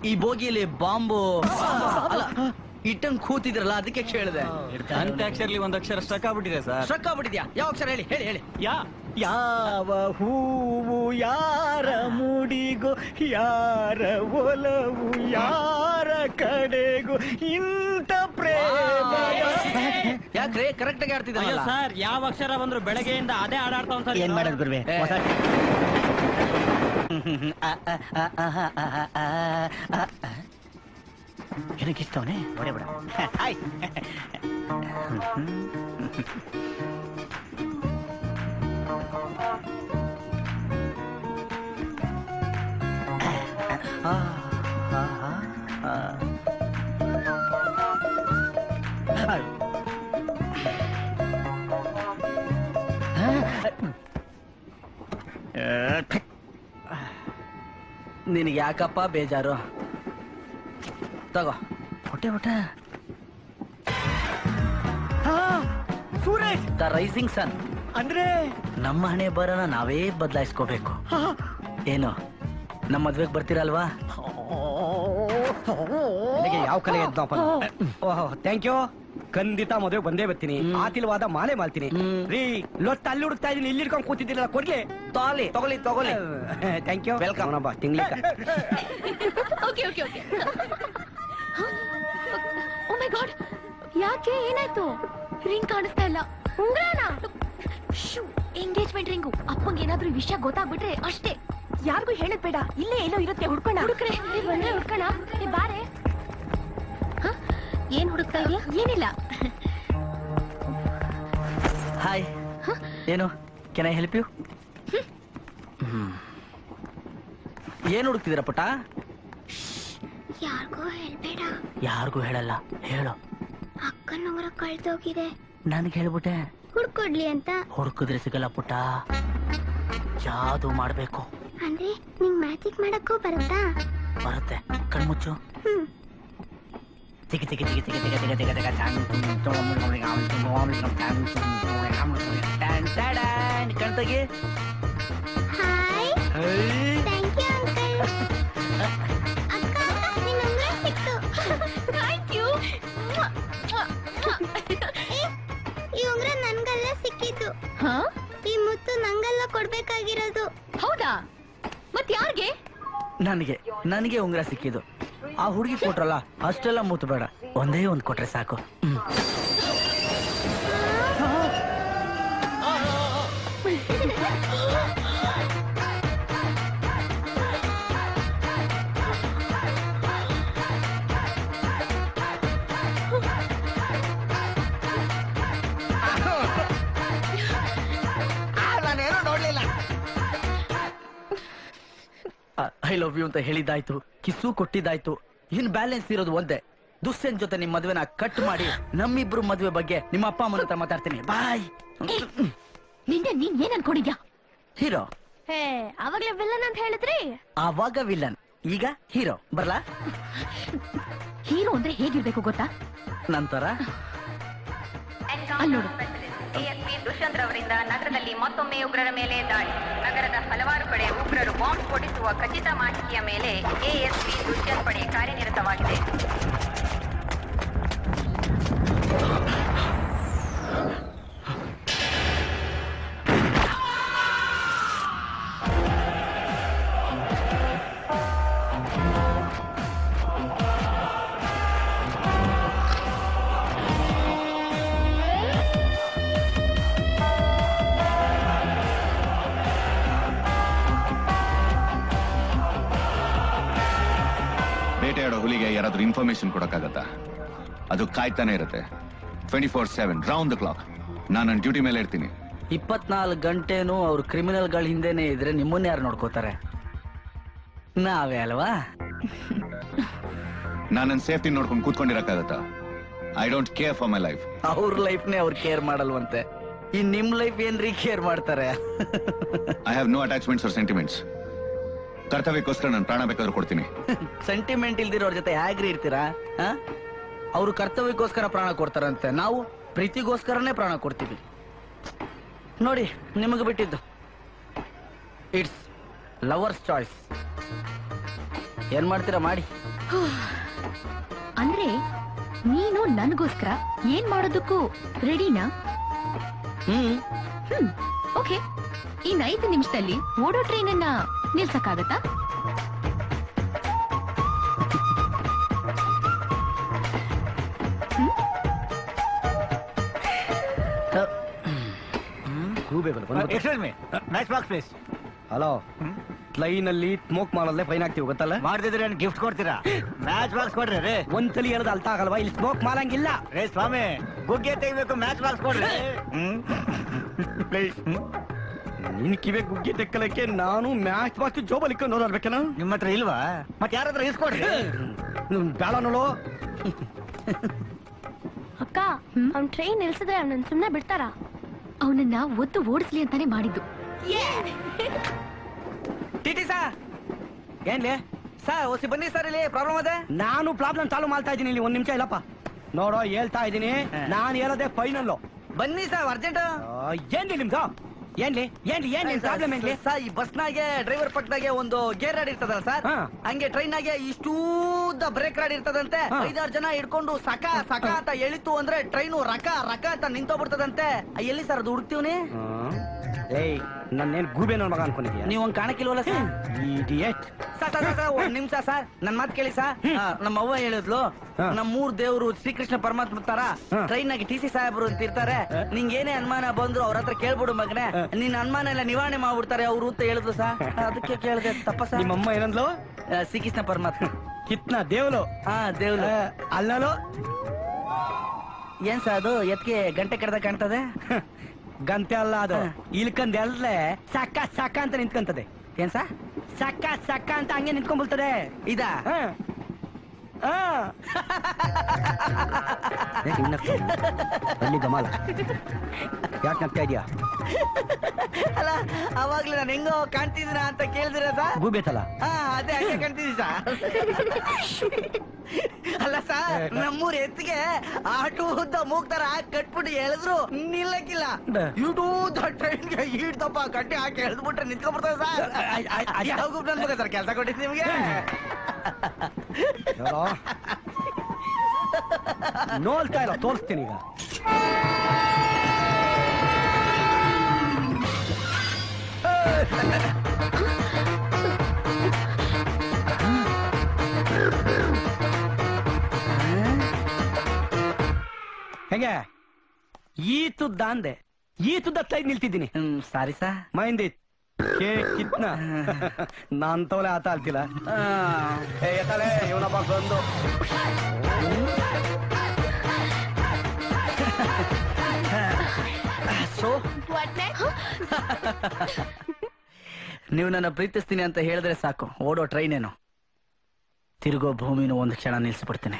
ಈ ಬೋಗಿಯಲ್ಲಿ ಬಾಂಬು ಅಲ್ಲ ಇಟ್ಟಂಗ್ ಕೂತಿದ್ರಲ್ಲ ಅದಕ್ಕೆ ಕೇಳಿದೆ. ಅಂತ್ಯಾಕ್ಷರಲ್ಲಿ ಒಂದ್ ಅಕ್ಷರ ಸ್ಟ್ರಕ್ ಆಗ್ಬಿಟ್ಟಿದೆ ಸರ್. ಸ್ಟ್ರಕ್ ಆಗ್ಬಿಟ್ಟಿದ್ಯಾ? ಯಾವ ಅಕ್ಷರ ಹೇಳಿ ಹೇಳಿ ಹೇಳಿ. ಯಾವ ಹೂವು ಯಾರ ಮುಡಿಗೋ, ಯಾರ ಒಲವು ಯಾರ ಕಡೆಗೂ ಇಂಥ ಪ್ರೇಮ. ಯಾಕ್ರೆ ಕರೆಕ್ಟ್ ಆಗಿ ಆಡ್ತಿದ್ದ ಸರ್? ಯಾವ ಅಕ್ಷರ ಬಂದ್ರು ಬೆಳಗ್ಗೆಯಿಂದ ಅದೇ ಆಡಾಡ್ತಾವ ಸರ್. ಏನ್ ಮಾಡೋದು ಗುರುವೆ? ಏನಕ್ಕಿಷ್ಟವನೇ ಹೊಡೆ ಬಿಡ. ನಿನಗೆ ಯಾಕಪ್ಪ ಬೇಜಾರು? ತಗೋ ಹೊಟ್ಟೆ ಹೊಟ್ಟೆ. ಸೂರಜ್ ದ ರೈಸಿಂಗ್ ಸನ್ ಅಂದ್ರೆ ನಮ್ಮ ಹಣೆ ಬರೋಣ ನಾವೇ ಬದಲಾಯಿಸ್ಕೋಬೇಕು. ಏನು ನಮ್ಮ ಮದ್ವೆಗೆ ಬರ್ತೀರಲ್ವಾ? ಯಾವ ಕಲೆ ಇದ್ದಪ್ಪ. ಓಹೋ ಥ್ಯಾಂಕ್ ಯು. ಖಂಡಿತ ಮದುವೆ ಬಂದೇ ಬರ್ತೀನಿ. ಆತಿಲ್ವಾದ ಮಾಲೆ ಮಾಡ್ತೀನಿ ರೀ. ಲೊತ್ತ ಅಲ್ಲಿ ಹುಡುಕ್ತಾ ಇದೀನಿ, ಇಲ್ಲಿ ಇಟ್ಕೊಂಡು ಕೂತಿದ್ದೀರಲ್ಲ, ಕೊಡ್ಲಿ ತಗೊಳ್ಳಿ ತಗೊಳ್ಳಿ ತಗೊಳ್ಳಿ. Thank you. ವೆಲ್ಕಮ್ ಬಾ ತಿಂಗ್ಳಿ. Okay okay okay. Oh my god, ಯಾಕೆ ಏನಾಯ್ತು? ರಿಂಗ್ ಕಾಣಿಸ್ತಾ ಇಲ್ಲ. ಉಂಗ್ರಾನ ಎಂಗೇಜ್ಮೆಂಟ್ ರಿಂಗು. ಅಪ್ಪಂಗೆ ಏನಾದ್ರೂ ಈ ವಿಷಯ ಗೊತ್ತಾಗ್ಬಿಟ್ರೆ ಅಷ್ಟೇ. ಯಾರಿಗೂ ಹೇಳದ್ ಬೇಡ. ಇಲ್ಲೇ ಎಲ್ಲೋ ಇರುತ್ತೆ, ಹುಡ್ಕೋಣ. ಹುಡುಕ್ರೆ ಬಂದ್ರೆ ಹುಡ್ಕೋಣ. ಬಾರೆ. ಏನ್ ಹುಡುಕ್ತಾ ಇದೀಯ? ಏನಿಲ್ಲ. ಹಾಯ್. ಏನು ಕೆನ್ ಐ ಹೆಲ್ಪ್ ಯು? ಏನ್ ಹುಡುಕ್ತಿದ್ದೀರ ಪುಟ್ಟ? ಯಾರಿಗೂ ಹೇಳ್ಬೇಡ. ಯಾರಿಗೂ ಹೇಳಲ್ಲ. ಹೇಳು. ಅಕ್ಕನ ಉಂಗುರ ಕಳ್ದೋಗಿದೆ. ನನ್ಗೆ ಹೇಳ್ಬಿಟ್ಟೆ ಹುಡ್ಕೊಡ್ಲಿ ಅಂತ. ಹುಡುಕಿದ್ರೆ ಸಿಗಲ್ಲ ಪುಟ್ಟ, ಜಾದು ಮಾಡ್ಬೇಕು. ಅಂದ್ರೆ ನಿಂಗ್ ಮ್ಯಾಜಿಕ್ ಮಾಡಕ್ಕೂ ಬರುತ್ತಾ? ಬರುತ್ತೆ. ಕಣ್ಮುಚ್ಚು. ತಿಗಿ ತಿಗಿ ತಿಗಿ ತಿಗಿ ತಿಗಿ ತಿಗಿ ತಿಗಿ ತಿಗಿ ಕಣ್ತಗಿ. ಹಾಯ್. Thank you uncle. ಅಕ್ಕ ನಿನ್ನ ಉಂಗುರ ಸಿಕ್ತು. Thank you. ಈ ಉಂಗುರ ನನ್ಗಲ್ಲ ಸಿಕ್ಕಿದ್ದು. ಈ ಮುತ್ತು ನಂಗಲ್ಲ ಕೊಡ್ಬೇಕಾಗಿರೋದು. ಹೌದಾ? ಮತ್ ಯಾರಿಗೆ? ನನಗೆ ನನಗೆ ಉಂಗುರ ಸಿಕ್ಕಿದ್ದು. ಆ ಹುಡುಗಿ ಕೊಟ್ರಲ್ಲ ಅಷ್ಟೆಲ್ಲ ಮುತ್ತು ಬೇಡ, ಒಂದೇ ಒಂದ್ ಕೊಟ್ರೆ ಸಾಕು. ನಾನೇನು ನೋಡ್ಲಿಲ್ಲ. ಐ ಲವ್ ಯು ಅಂತ ಹೇಳಿದ್ದಾಯ್ತು, ಕಿಸ್ಸು ಕೊಟ್ಟಿದ್ದಾಯ್ತು. ಇನ್ ಬ್ಯಾಲೆನ್ಸ್ ಇರೋದು ಒಂದೇ. ದುಸ್ಸೆನ್ ಜೊತೆ ನಿಮ್ ಮದ್ವೆನ ಕಟ್ ಮಾಡಿ ನಮ್ಮಿಬ್ರು ಮದ್ವೆ ಬಗ್ಗೆ ನಿಮ್ಮ ಅಪ್ಪ ಅಮ್ಮನ ಹತ್ರ ಮಾತಾಡ್ತೀನಿ. ಬಾಯ್. ನಿಂದೆ ನೀನ್ ಏನ್ ಅನ್ಕೊಂಡಿದ್ಯಾ? ಹೀರೋ. ಅವಾಗ್ಲೇ ವಿಲ್ಲನ್ ಅಂತ ಹೇಳಿದ್ರಿ. ಆವಾಗ ವಿಲ್ಲನ್, ಈಗ ಹೀರೋ. ಬರ್ಲಾ? ಹೀರೋ ಅಂದ್ರೆ ಹೇಗಿರ್ಬೇಕು ಗೊತ್ತಾ? ನಂತರ ಅಲ್ಲೋಡು. ಎಎಸ್ಪಿ ದುಷ್ಯಂತ್ ರವರಿಂದ ನಗರದಲ್ಲಿ ಮತ್ತೊಮ್ಮೆ ಉಗ್ರರ ಮೇಲೆ ದಾಳಿ. ನಗರದ ಹಲವಾರು ಕಡೆ ಉಗ್ರರು ಬಾಂಬ್ ಸ್ಫೋಟಿಸುವ ಖಚಿತ ಮಾಹಿತಿಯ ಮೇಲೆ ಎಎಸ್ಪಿ ದುಷ್ಯಂತ್ ಪಡೆ ಕಾರ್ಯನಿರತವಾಗಿದೆ. ಬೇಟೆಯಾಡೋ ಹುಲಿಗೆ ಯಾರಾದ್ರೂ ಇನ್ಫಾರ್ಮೇಶನ್ ಕೊಡಕ್ಕಾಗತ್ತಾ? ಅದು ಕಾಯ್ತಾನೆ ಇರುತ್ತೆ 24/7 ರೌಂಡ್ ದ ಕ್ಲಾಕ್. ನಾನು ನನ್ನ ಡ್ಯೂಟಿ ಮೇಲೆ ಇರ್ತೀನಿ. 24 ಗಂಟೆನೂ ಅವ್ರು ಕ್ರಿಮಿನಲ್ಗಳ ಹಿಂದೆನೆ ಇದ್ರೆ ನಿಮ್ಮನ್ನ ಯಾರು ನೋಡ್ಕೋತಾರೆ? ನಾವೇ ಅಲ್ವಾ? ನಾನು ನನ್ನ ಸೇಫ್ಟಿ ನೋಡ್ಕೊಂಡು ಕೂತ್ಕೊಂಡಿರಕ್ಕಾಗತ್ತಾ? I don't care for my life. ಅವ್ರ ಲೈಫ್ನೇ ಅವ್ರು ಕೇರ್ ಮಾಡಲ್ವಂತೆ. ಈ ನಿಮ್ ಲೈಫ್ ಏನ್ರಿ ಕೇರ್ ಮಾಡ್ತಾರೆ? I have no attachments or sentiments. ಕರ್ತವ್ಯಕ್ಕೋಸ್ಕರ ನಾನು ಪ್ರಾಣ ಬೇಕಾದ್ರೂ ಕೊಡ್ತೀನಿ. ಸೆಂಟಿಮೆಂಟ್ ಇಲ್ದಿರೋರ್ ಜೊತೆ ಹೇಗ್ರಿ ಇರ್ತೀರಾ? ಅವ್ರು ಕರ್ತವ್ಯಕ್ಕೋಸ್ಕರ ಪ್ರಾಣ ಕೊಡ್ತಾರಂತೆ, ನಾವು ಪ್ರೀತಿಗೋಸ್ಕರನೇ ಪ್ರಾಣ ಕೊಡ್ತೀವಿ. ನೋಡಿ, ನಿಮಗೆ ಬಿಟ್ಟಿದ್ದು. It's lovers choice. ಏನ್ ಮಾಡ್ತೀರಾ ಮಾಡಿ. ಅಂದ್ರೆ ನೀನು ನನ್ಗೋಸ್ಕರ ಏನ್ ಮಾಡೋದಕ್ಕೂ ರೆಡಿನಾ? ಓಕೆ. ಇನ್ 5 ನಿಮಿಷದಲ್ಲಿ ಓಡೋ ಟ್ರೈನ್ ಅನ್ನ ನಿಲ್ಸಕ್ಕಾಗತ್ತಾ? ಹಲೋ, ಟ್ರೈನ್ ಅಲ್ಲಿ ಸ್ಮೋಕ್ ಮಾಡಲ್ಲೇ ಫೈನ್ ಆಗ್ತೀವಿ ಗೊತ್ತಲ್ಲ? ಮಾಡ್ತಿದ್ರೆ ಗಿಫ್ಟ್ ಕೊಡ್ತೀರಾ? ಮ್ಯಾಚ್ ಬಾಕ್ಸ್ ಕೊಡ್ರಿ ರೇ. ಒಂದ್ಸಲಿ ಹೇಳೋದು ಅರ್ಥ ಆಗಲ್ವಾ? ಇಲ್ಲಿ ಸ್ಮೋಕ್ ಮಾಡಂಗಿಲ್ಲ ರೇ ಸ್ವಾಮಿ, ಗುಗ್ಗೆ ತೆಗಿಬೇಕು, ಮ್ಯಾಚ್ ಬಾಕ್ಸ್ ಕೊಡ್ರಿ ಪ್ಲೀಸ್. ನಿನ್ ಕಿವೆ ಗುಗ್ಗೆ ತೆಕ್ಕಲಕ್ಕೆ ನಾನು ಮ್ಯಾಚ್ ಬಾಕ್ಸ್ ಜೋಬಲಿಕ್ಕ ನೋಡ್ಬೇಕೇನ? ನಿಮ್ಮ ಹತ್ರ ಇಲ್ವಾ? ಮತ್ತೆ ಯಾರಾದ್ರೂ ಇಸ್ಕೊಡ್ರಿ. ಬೇಡ ನೋಡು. ಅಕ್ಕ, ಅವ್ನ್ ಟ್ರೈನ್ ನಿಲ್ಸಿದ್ರೆ ಅವನನ್ನ ಸುಮ್ನೆ ಬಿಡ್ತಾರ? ಅವನನ್ನ ಒದ್ದು ಓಡಿಸ್ಲಿ ಅಂತಾನೆ ಮಾಡಿದ್ದು. ಟಿಟಿ ಸಾ, ಏನ್ಲಿ ಸರ್ ಹೊಸಿ ಬನ್ನಿ ಸರ್, ಇಲ್ಲಿ ಪ್ರಾಬ್ಲಮ್ ಅದೇ. ನಾನು ಪ್ರಾಬ್ಲಮ್ ಚಾಲು ಮಾಡ್ತಾ ಇದ್ದೀನಿ. ಇಲ್ಲಿ 1 ನಿಮಿಷ ಇಲ್ಲಪ್ಪ. ನೋಡೋ ಹೇಳ್ತಾ ಇದ್ದೀನಿ, ನಾನು ಹೇಳೋದೇ ಫೈನಲ್. ಬನ್ನಿ ಸರ್ ಅರ್ಜೆಂಟ್. ಏನ್ಲಿ ನಿಮ್ದು? ಏನ್ಲಿ ಪ್ರಾಬ್ಲಮ್ ಏನ್ಲಿ? ಸರ್ ಈ ಬಸ್ನಾಗೆ ಡ್ರೈವರ್ ಪಕ್ಕದಾಗೆ ಒಂದು ಗೇರ್ ರಾಡ್ ಇರ್ತದಲ್ಲ ಸರ್, ಹಂಗೆ ಟ್ರೈನ್ ನಾಗೆ ಇಷ್ಟೂದ ಬ್ರೇಕ್ ರಾಡ್ ಇರ್ತದಂತೆ. 5-6 ಜನ ಹಿಡ್ಕೊಂಡು ಸಕ ಅಂತ ಎಳಿತು ಅಂದ್ರೆ ಟ್ರೈನು ರಕ ಅಂತ ನಿಂತೋಗ್ಬಿಡ್ತದಂತೆ. ಎಲ್ಲಿ ಸರ್ ಅದು ಹುಡುಕ್ತೀವ್ನಿ? ಏಯ್, ನನ್ನೇನ್ ಗೂಬೆ ನೋಡ್ ಮಗ ಅನ್ಕೊಂಡಿದ್ಯಾ? ನೀವ್ ಹಂಗ್ ಕಾಣಕ್ಕಿಲ್ವಲ್ಲ ಸರ್? ಇಡಿಯಟ್. ಸರ್ 1 ನಿಮಿಷ ಸರ್, ನನ್ ಮಾತು ಕೇಳಿ ಸರ್. ನಮ್ಮ ಅವ್ವ ಹೇಳಿದ್ಲು, ನಮ್ಮ 3 ದೇವ್ರು ಶ್ರೀಕೃಷ್ಣ ಪರಮಾತ್ಮ ತರ ಟ್ರೈನ್ ನಾಗೆ TC ಸಾಹೇಬ್ರು ಅಂತ ಇರ್ತಾರೆ. ನಿಂಗೆ ಏನೇ ಅನುಮಾನ ಬಂದ್ರು ಅವ್ರ ಹತ್ರ ಕೇಳ್ಬಿಡು ಮಗನೇ, ನಿನ್ನ ಅನುಮಾನ ಎಲ್ಲ ನಿವಾರಣೆ ಮಾಡ್ಬಿಡ್ತಾರೆ ಅವ್ರು ಅಂತ ಹೇಳಿದ್ಲು ಸರ್. ಅದಕ್ಕೆ ಕೇಳಿದೆ. ತಪ್ಪ ಸರ್? ನಿಮ್ಮಮ್ಮ ಏನಂದ್ಲು? ಶ್ರೀಕೃಷ್ಣ ಪರಮಾತ್ಮ. ಕಿತ್ನ ದೇವ್ಲು? ದೇವ್ಲು ಅಲ್ಲೋ. ಏನ್ ಸರ್ ಅದು ಎತ್ಗೆ ಗಂಟೆ ಕಡ್ದ ಕಾಣ್ತದೆ? ಗಂಟೆ ಅಲ್ಲ ಅದು, ಇಲ್ಕಂದ್ ಎಲ್ಲೇ ಸಕ್ಕ ಅಂತ ನಿಂತ್ಕೊಂತದೆ. ಏನ್ ಸರ್? ಸಕ್ಕ ಅಂತ ಹಂಗೆ ನಿಂತ್ಕೊಂಡ್ಬಿಡ್ತದೆ. ಇದಾ? ಅಲ್ಲಿ ಗಮಾಲ ಯಾಕೆ ನಗ್ತಾ ಇದೀಯಾ? ಅಲ್ಲ ಅವಾಗ್ಲೇ ನಾನು ಹೆಂಗೋ ಕಾಣ್ತಿದ್ದೀನ ಅಂತ ಕೇಳಿದಿರ ಸರ್? ಗೂಬೇತಲ್ಲ? ಅದೇ ಹಂಗೆ ಕಾಣ್ತಿದ್ದೀವಿ ಸರ್. ಅಲ್ಲ ಸರ್, ನಮ್ಮೂರ್ ಎತ್ತಿಗೆ ಆಟೋ ಉದ್ದ ಮೂಗ್ತಾರ ಕಟ್ಬಿಟ್ಟು ಎಳೆದ್ರು ನಿಲ್ಲಕ್ಕಿಲ್ಲ. ಇಡೂದ ಟ್ರೈನ್ಗೆ ಈಡ್ತಪ್ಪ ಕಟ್ಟಿ ಹಾಕಿ ಎಳೆದ್ಬಿಟ್ರೆ ನಿಂತ್ಕೊಂಡ್ಬಿಡ್ತಾರೆ ಸರ್. ಯಾವ ನನ್ಬೇಕು ಸರ್ ಕೆಲಸ ಕೊಟ್ಟಿದ್ದು ನಿಮ್ಗೆ? ನೋಡ್ತಾ ಇಲ್ಲ, ತೋರಿಸ್ತೀನಿ ಈಗ. ಹೆಂಗೆ ಈ ತುದ್ದ ಅಂದೆ, ಈ ತುದ್ದ ಸೈಡ್ ನಿಲ್ತಿದ್ದೀನಿ. Sorry sir. ಮೈಂದಿತ್ ಕಿತ್ನ ನಾನ್ ತೋಲೆ ಆತ ಅಲ್ತಿಲ್ಲ. ಎತ್ತಲೆ ಇವನಪ್ಪ ಬಂದು ನೀವು ನನ್ನ ಪ್ರೀತಿಸ್ತೀನಿ ಅಂತ ಹೇಳಿದ್ರೆ ಸಾಕು, ಓಡೋ ಟ್ರೈನ್ ಏನು ತಿರುಗೋ ಭೂಮಿನೂ ಒಂದು ಕ್ಷಣ ನಿಲ್ಸ್ಬಿಡ್ತೀನಿ.